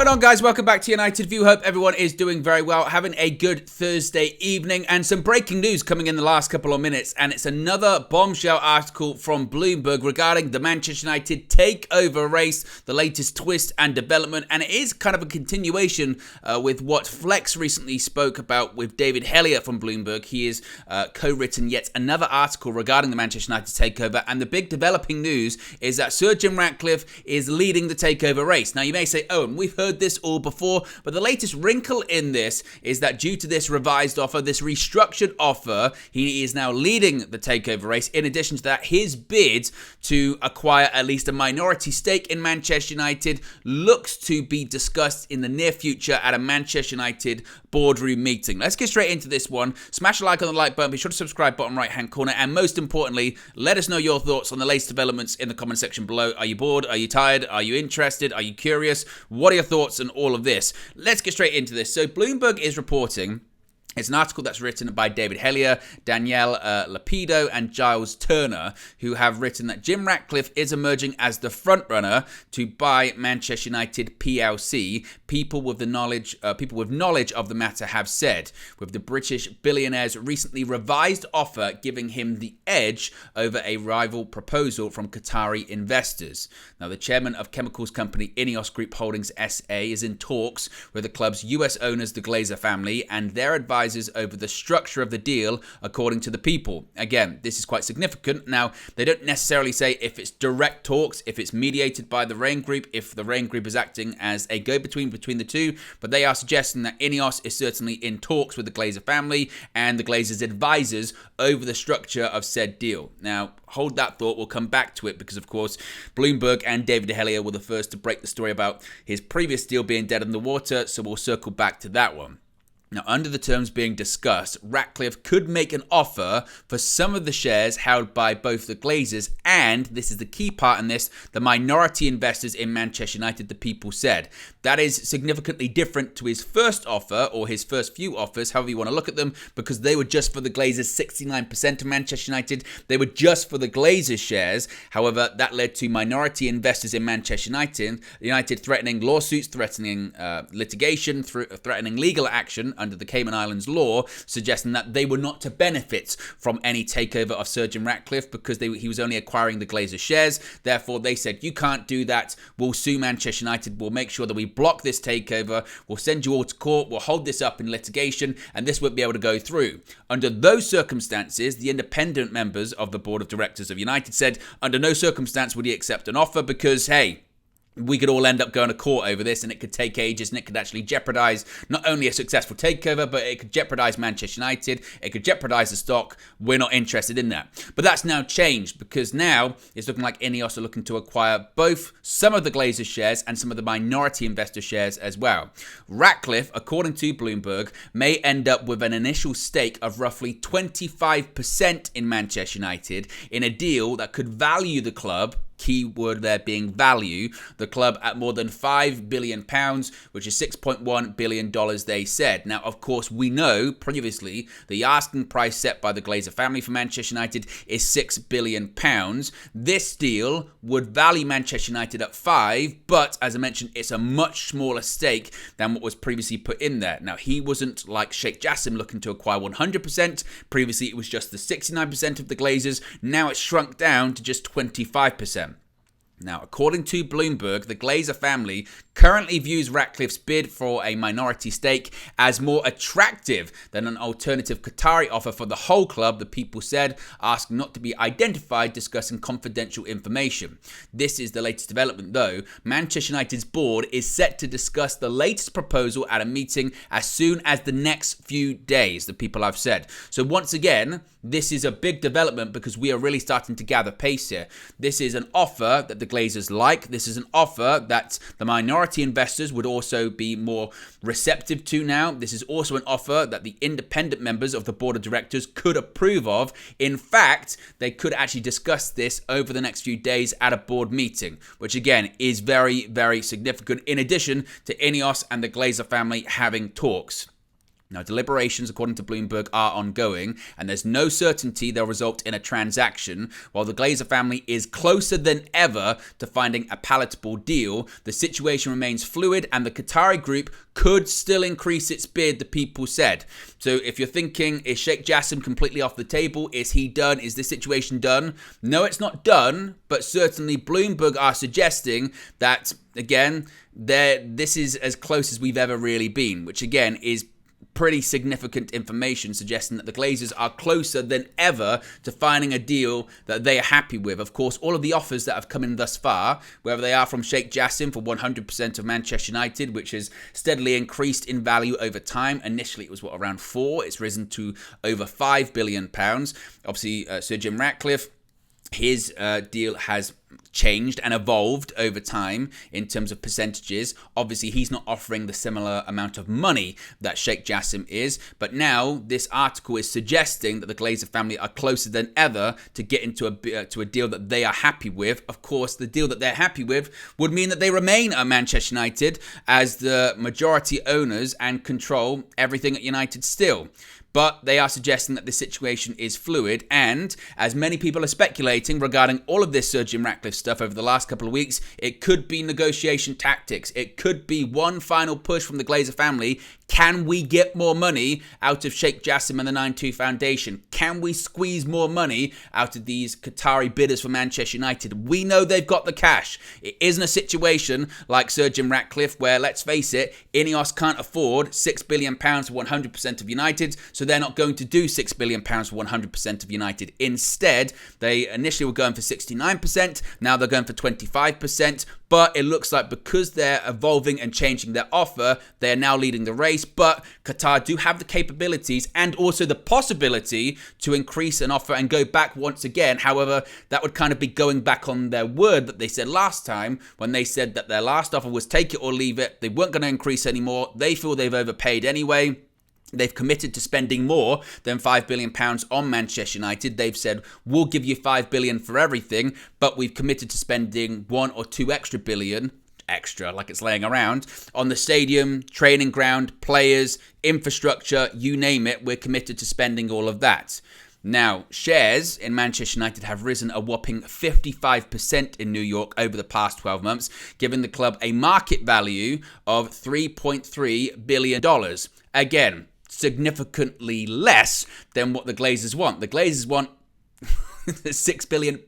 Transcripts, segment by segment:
going on, guys? Welcome back to United View. Hope everyone is doing very well, having a good Thursday evening, and some breaking news coming in the last couple of minutes, and it's another bombshell article from Bloomberg regarding the Manchester United takeover race, the latest twist and development, and it is kind of a continuation with what Flex recently spoke about with David Hellier from Bloomberg. He has co-written yet another article regarding the Manchester United takeover, and the big developing news is that Sir Jim Ratcliffe is leading the takeover race. Now, you may say, oh, we've heard this all before, but the latest wrinkle in this is that due to this revised offer, this restructured offer, he is now leading the takeover race. In addition to that, his bid to acquire at least a minority stake in Manchester United looks to be discussed in the near future at a Manchester United boardroom meeting. Let's get straight into this one. Smash a like on the like button, be sure to subscribe bottom right hand corner, and most importantly, let us know your thoughts on the latest developments in the comment section below. Are you bored? Are you tired? Are you interested? Are you curious? What are your thoughts on all of this? Let's get straight into this. So Bloomberg is reporting. It's an article that's written by David Hellier, Danielle Lapido, and Giles Turner, who have written that Jim Ratcliffe is emerging as the frontrunner to buy Manchester United PLC. People with knowledge of the matter have said, with the British billionaire's recently revised offer giving him the edge over a rival proposal from Qatari investors. Now, the chairman of chemicals company Ineos Group Holdings SA is in talks with the club's US owners, the Glazer family, and their advisors over the structure of the deal, according to the People. Again, this is quite significant. Now, they don't necessarily say if it's direct talks, if it's mediated by the Rain Group, if the Rain Group is acting as a go-between between the two, but they are suggesting that Ineos is certainly in talks with the Glazer family and the Glazers' advisors over the structure of said deal. Now, hold that thought. We'll come back to it because, of course, Bloomberg and David Hellier were the first to break the story about his previous deal being dead in the water, so we'll circle back to that one. Now, under the terms being discussed, Ratcliffe could make an offer for some of the shares held by both the Glazers and, this is the key part in this, the minority investors in Manchester United, the People said. That is significantly different to his first offer, or his first few offers, however you want to look at them, because they were just for the Glazers, 69% of Manchester United. They were just for the Glazers shares. However, that led to minority investors in Manchester United threatening lawsuits, threatening litigation, threatening legal action under the Cayman Islands law, suggesting that they were not to benefit from any takeover of Sir Jim Ratcliffe because he was only acquiring the Glazer shares. Therefore, they said, you can't do that. We'll sue Manchester United. We'll make sure that we block this takeover. We'll send you all to court. We'll hold this up in litigation, and this won't be able to go through. Under those circumstances, the independent members of the board of directors of United said, under no circumstance would he accept an offer because, hey, we could all end up going to court over this, and it could take ages, and it could actually jeopardize not only a successful takeover, but it could jeopardize Manchester United. It could jeopardize the stock. We're not interested in that. But that's now changed because now it's looking like Ineos are looking to acquire both some of the Glazers shares and some of the minority investor shares as well. Ratcliffe, according to Bloomberg, may end up with an initial stake of roughly 25% in Manchester United in a deal that could value the club, key word there being value, the club at more than £5 billion, which is $6.1 billion, they said. Now, of course, we know previously the asking price set by the Glazer family for Manchester United is £6 billion. This deal would value Manchester United at 5, but as I mentioned, it's a much smaller stake than what was previously put in there. Now, he wasn't like Sheikh Jassim looking to acquire 100%. Previously, it was just the 69% of the Glazers. Now it's shrunk down to just 25%. Now, according to Bloomberg, the Glazer family currently views Ratcliffe's bid for a minority stake as more attractive than an alternative Qatari offer for the whole club, the People said, asking not to be identified, discussing confidential information. This is the latest development, though. Manchester United's board is set to discuss the latest proposal at a meeting as soon as the next few days, the People have said. So once again, this is a big development because we are really starting to gather pace here. This is an offer that the Glazers like. This is an offer that the minority investors would also be more receptive to now. This is also an offer that the independent members of the board of directors could approve of. In fact, they could actually discuss this over the next few days at a board meeting, which again is very, very significant, in addition to Ineos and the Glazer family having talks. Now, deliberations, according to Bloomberg, are ongoing, and there's no certainty they'll result in a transaction. While the Glazer family is closer than ever to finding a palatable deal, the situation remains fluid, and the Qatari group could still increase its bid, the people said. So if you're thinking, is Sheikh Jassim completely off the table? Is he done? Is this situation done? No, it's not done, but certainly Bloomberg are suggesting that, again, this is as close as we've ever really been, which again is pretty significant information suggesting that the Glazers are closer than ever to finding a deal that they are happy with. Of course, all of the offers that have come in thus far, whether they are from Sheikh Jassim for 100% of Manchester United, which has steadily increased in value over time. Initially, it was around 4. It's risen to over £5 billion. Obviously, Sir Jim Ratcliffe, his deal has changed and evolved over time in terms of percentages. Obviously, he's not offering the similar amount of money that Sheikh Jassim is, but now this article is suggesting that the Glazer family are closer than ever to get into a deal that they are happy with. Of course, the deal that they're happy with would mean that they remain at Manchester United as the majority owners and control everything at United still. But they are suggesting that the situation is fluid, and as many people are speculating regarding all of this Sir Jim Ratcliffe stuff over the last couple of weeks, it could be negotiation tactics. It could be one final push from the Glazer family. Can we get more money out of Sheikh Jassim and the 9-2 Foundation? Can we squeeze more money out of these Qatari bidders for Manchester United? We know they've got the cash. It isn't a situation like Sir Jim Ratcliffe where, let's face it, Ineos can't afford £6 billion for 100% of United, so they're not going to do £6 billion for 100% of United. Instead, they initially were going for 69%, now they're going for 25%, but it looks like because they're evolving and changing their offer, they are now leading the race. But Qatar do have the capabilities and also the possibility to increase an offer and go back once again. However, that would kind of be going back on their word that they said last time when they said that their last offer was take it or leave it. They weren't going to increase anymore. They feel they've overpaid anyway. They've committed to spending more than £5 billion on Manchester United. They've said, we'll give you £5 billion for everything, but we've committed to spending 1 or 2 extra billion, extra like it's laying around, on the stadium, training ground, players, infrastructure, you name it. We're committed to spending all of that. Now, shares in Manchester United have risen a whopping 55% in New York over the past 12 months, giving the club a market value of $3.3 billion. Again, significantly less than what the Glazers want. The Glazers want £6 billion.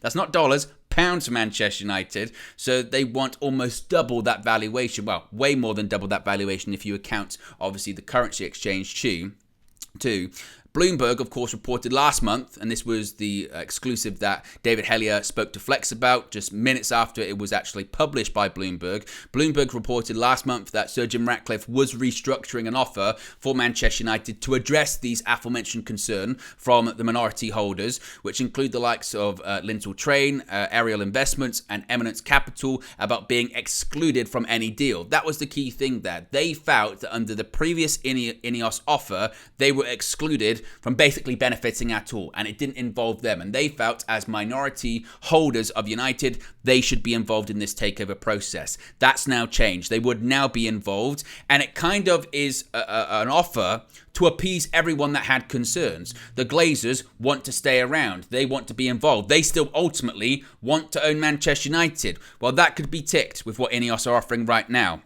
That's not dollars, pounds for Manchester United. So they want almost double that valuation. Well, way more than double that valuation if you account, obviously, the currency exchange too. Bloomberg, of course, reported last month, and this was the exclusive that David Hellier spoke to Flex about just minutes after it was actually published by Bloomberg. Bloomberg reported last month that Sir Jim Ratcliffe was restructuring an offer for Manchester United to address these aforementioned concerns from the minority holders, which include the likes of Lintel Train, Ariel Investments, and Eminence Capital, about being excluded from any deal. That was the key thing there. They felt that under the previous Ineos offer, they were excluded from basically benefiting at all, and it didn't involve them, and they felt as minority holders of United they should be involved in this takeover process. That's now changed. They would now be involved, and it kind of is an offer to appease everyone that had concerns. The Glazers want to stay around. They want to be involved. They still ultimately want to own Manchester United. Well, that could be ticked with what Ineos are offering right now.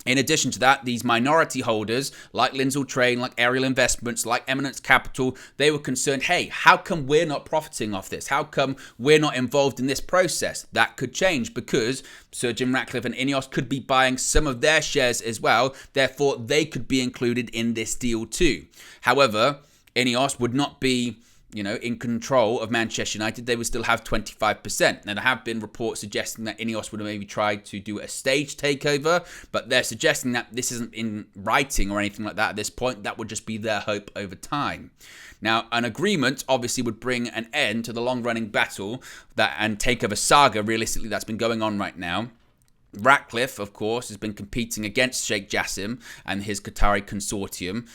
In addition to that, these minority holders, like Lintel Train, like Ariel Investments, like Eminence Capital, they were concerned, hey, how come we're not profiting off this? How come we're not involved in this process? That could change because Sir Jim Ratcliffe and Ineos could be buying some of their shares as well. Therefore, they could be included in this deal too. However, Ineos would not be in control of Manchester United. They would still have 25%. Now, there have been reports suggesting that Ineos would have maybe tried to do a staged takeover, but they're suggesting that this isn't in writing or anything like that at this point. That would just be their hope over time. Now, an agreement obviously would bring an end to the long-running battle and takeover saga, realistically, that's been going on right now. Ratcliffe, of course, has been competing against Sheikh Jassim and his Qatari consortium.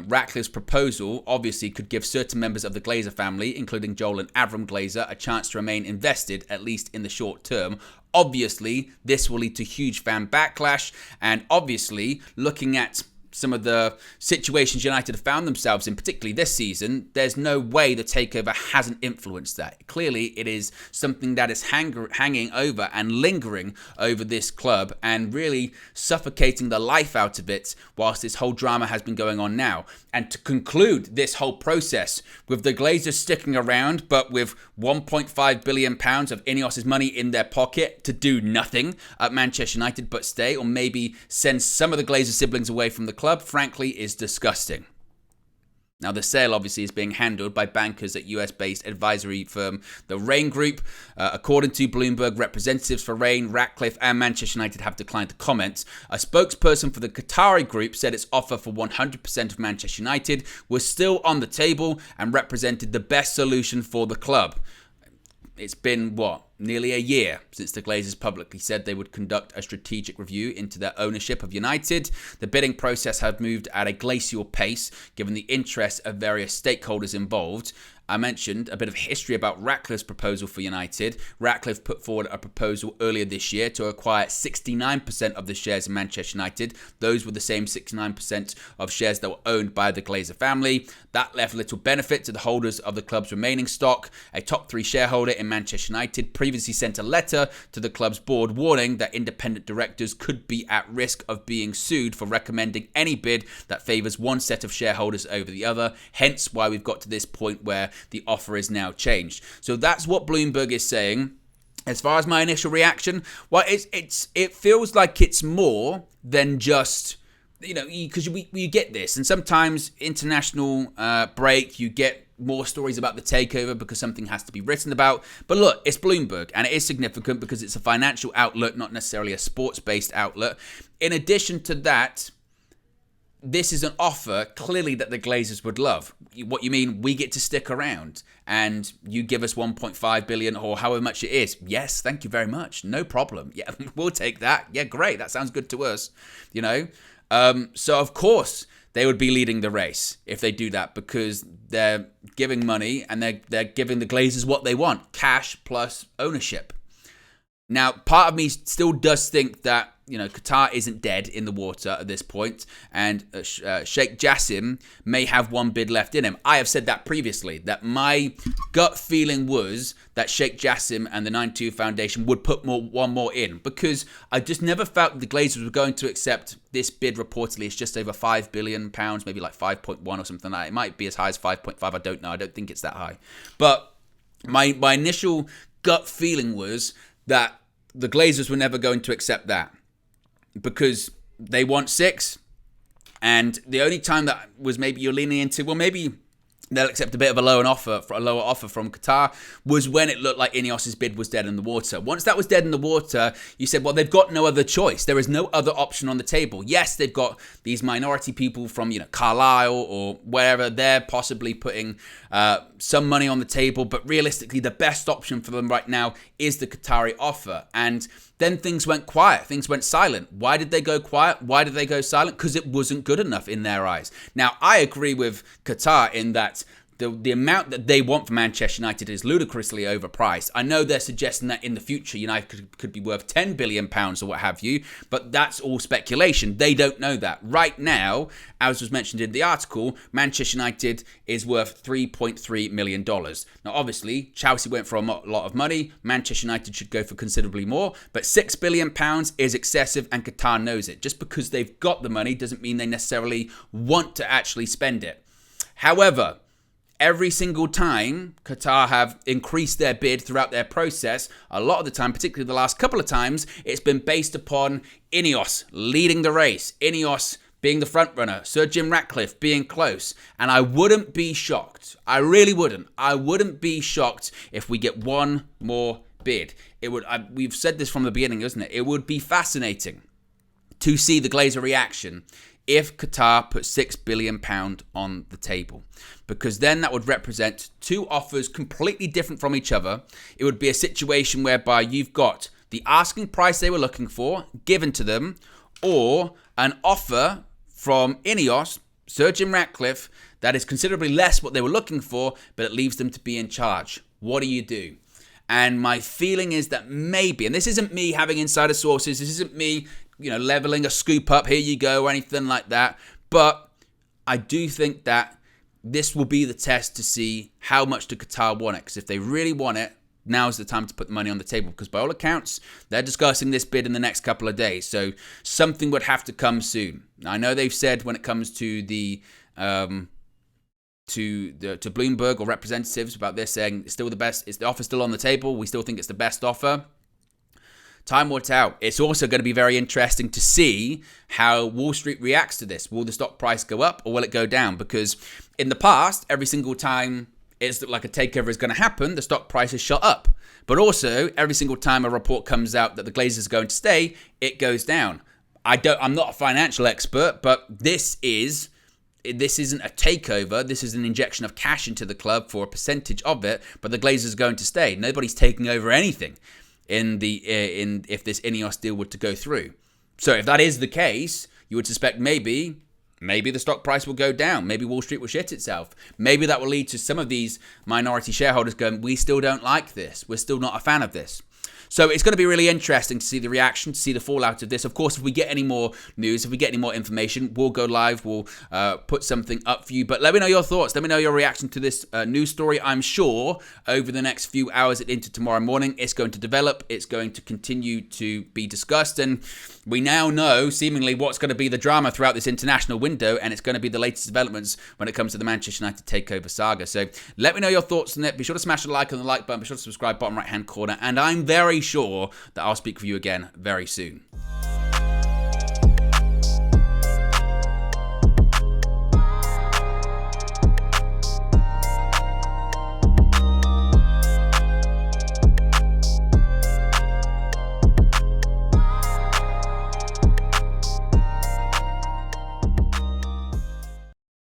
Ratcliffe's proposal obviously could give certain members of the Glazer family, including Joel and Avram Glazer, a chance to remain invested, at least in the short term. Obviously, this will lead to huge fan backlash, and obviously, looking at some of the situations United have found themselves in, particularly this season, there's no way the takeover hasn't influenced that. Clearly, it is something that is hanging over and lingering over this club and really suffocating the life out of it whilst this whole drama has been going on now. And to conclude this whole process with the Glazers sticking around, but with £1.5 billion of Ineos's money in their pocket to do nothing at Manchester United but stay, or maybe send some of the Glazer siblings away from the club, frankly, is disgusting. Now, the sale obviously is being handled by bankers at US-based advisory firm, the Rain Group. According to Bloomberg, representatives for Rain, Ratcliffe and Manchester United have declined to comment. A spokesperson for the Qatari group said its offer for 100% of Manchester United was still on the table and represented the best solution for the club. It's been, nearly a year since the Glazers publicly said they would conduct a strategic review into their ownership of United. The bidding process had moved at a glacial pace, given the interest of various stakeholders involved. I mentioned a bit of history about Ratcliffe's proposal for United. Ratcliffe put forward a proposal earlier this year to acquire 69% of the shares in Manchester United. Those were the same 69% of shares that were owned by the Glazer family. That left little benefit to the holders of the club's remaining stock. A top 3 shareholder in Manchester United previously sent a letter to the club's board warning that independent directors could be at risk of being sued for recommending any bid that favours one set of shareholders over the other. Hence why we've got to this point where the offer is now changed. So that's what Bloomberg is saying. As far as my initial reaction, well, it feels like it's more than just, because you get this, and sometimes international break, you get more stories about the takeover because something has to be written about. But look, it's Bloomberg, and it is significant because it's a financial outlet, not necessarily a sports-based outlet. In addition to that, this is an offer clearly that the Glazers would love. What you mean, we get to stick around and you give us 1.5 billion or however much it is. Yes, thank you very much. No problem. Yeah, we'll take that. Yeah, great. That sounds good to us. So of course they would be leading the race if they do that, because they're giving money and they're giving the Glazers what they want, cash plus ownership. Now, part of me still does think that, Qatar isn't dead in the water at this point, and Sheikh Jassim may have one bid left in him. I have said that previously, that my gut feeling was that Sheikh Jassim and the 92 Foundation would put one more in, because I just never felt the Glazers were going to accept this bid. Reportedly, it's just over £5 billion, maybe like 5.1 or something like that. It might be as high as 5.5, I don't know. I don't think it's that high. But my initial gut feeling was that the Glazers were never going to accept that, because they want 6, and the only time that was maybe you're leaning into, well, maybe they'll accept a bit of a lower offer from Qatar, was when it looked like Ineos's bid was dead in the water. Once that was dead in the water, you said, well, they've got no other choice. There is no other option on the table. Yes, they've got these minority people from, Carlisle or wherever. They're possibly putting some money on the table, but realistically, the best option for them right now is the Qatari offer. And then things went quiet. Things went silent. Why did they go quiet? Why did they go silent? Because it wasn't good enough in their eyes. Now, I agree with Qatar in that the amount that they want for Manchester United is ludicrously overpriced. I know they're suggesting that in the future United could be worth £10 billion or what have you, but that's all speculation. They don't know that. Right now, as was mentioned in the article, Manchester United is worth $3.3 million. Now, obviously, Chelsea went for a lot of money. Manchester United should go for considerably more, but £6 billion is excessive, and Qatar knows it. Just because they've got the money doesn't mean they necessarily want to actually spend it. However, every single time Qatar have increased their bid throughout their process, a lot of the time, particularly the last couple of times, it's been based upon Ineos leading the race, Ineos being the front runner, Sir Jim Ratcliffe being close. And I wouldn't be shocked. I really wouldn't. I wouldn't be shocked if we get one more bid. We've said this from the beginning, isn't it? It would be fascinating to see the Glazer reaction if Qatar put £6 billion on the table, because then that would represent 2 offers completely different from each other. It would be a situation whereby you've got the asking price they were looking for given to them, or an offer from Ineos, Sir Jim Ratcliffe, that is considerably less what they were looking for, but it leaves them to be in charge. What do you do? And my feeling is that maybe, and this isn't me having insider sources, this isn't me leveling a scoop up, here you go, or anything like that. But I do think that this will be the test to see how much do Qatar want it. Because if they really want it, now's the time to put the money on the table. Because by all accounts, they're discussing this bid in the next couple of days. So something would have to come soon. I know they've said when it comes to the to Bloomberg or representatives about this, saying it's still the best. Is the offer still on the table? We still think it's the best offer. Time will tell. It's also going to be very interesting to see how Wall Street reacts to this. Will the stock price go up or will it go down? Because in the past, every single time it's like a takeover is going to happen, the stock price is shot up. But also, every single time a report comes out that the Glazers are going to stay, it goes down. I'm not a financial expert, but this isn't a takeover. This is an injection of cash into the club for a percentage of it, but the Glazers are going to stay. Nobody's taking over anything if this Ineos deal were to go through. So if that is the case, you would suspect maybe the stock price will go down. Maybe Wall Street will shit itself. Maybe that will lead to some of these minority shareholders going, we still don't like this. We're still not a fan of this. So it's going to be really interesting to see the reaction, to see the fallout of this. Of course, if we get any more news, if we get any more information, we'll go live. We'll put something up for you. But let me know your thoughts. Let me know your reaction to this news story. I'm sure over the next few hours and into tomorrow morning, it's going to develop. It's going to continue to be discussed. And we now know, seemingly, what's going to be the drama throughout this international window. And it's going to be the latest developments when it comes to the Manchester United takeover saga. So let me know your thoughts on it. Be sure to smash the like on the like button. Be sure to subscribe, bottom right-hand corner. And I'm very sure that I'll speak with you again very soon.